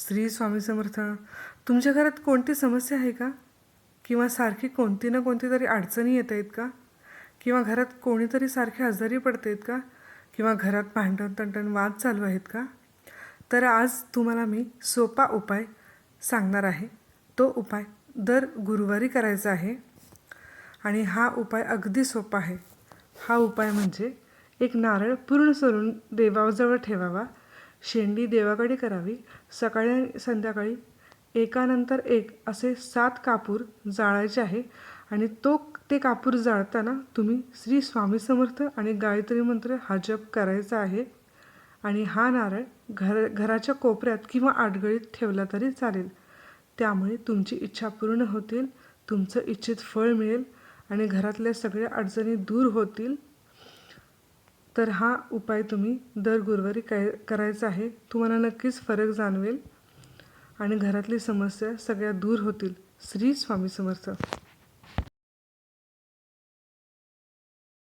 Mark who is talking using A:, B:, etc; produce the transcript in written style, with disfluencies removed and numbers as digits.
A: श्री स्वामी समर्थ. तुमच्या घरात कोणती समस्या आहे का? किंवा सारखी कोणती ना कोणती तरी अडचणी येत आहेत का? किंवा घरात कोणीतरी सारखे आजारी पडत आहेत का? किंवा घरात भांडण तंटण वाद चालू आहेत का? तर आज तुम्हाला मी सोपा उपाय सांगणार आहे. तो उपाय दर गुरुवारी करायचा आहे आणि हा उपाय अगदी सोपा आहे. हा उपाय म्हणजे एक नारळ पूर्ण सोलून देवाजवळ ठेवावा, शेंडी देवाकडे करावी, सकाळी आणि संध्याकाळी एकानंतर एक असे 7 कापूर जाळायचे आहे आणि ते कापूर जाळताना तुम्ही श्री स्वामी समर्थ आणि गायत्री मंत्र हा जप करायचा आहे. आणि हा नारळ घराच्या कोपऱ्यात किंवा आडगळीत ठेवला तरी चालेल. त्यामुळे तुमची इच्छा पूर्ण होतील, तुमचं इच्छित फळ मिळेल आणि घरातल्या सगळ्या अडचणी दूर होतील. तर हा उपाय तुम्ही दर गुरुवारी करायचा आहे. तुम्हाला नक्कीच फरक जाणवेल आणि घरातली समस्या सगळ्या दूर होतील. श्री स्वामी समर्थ.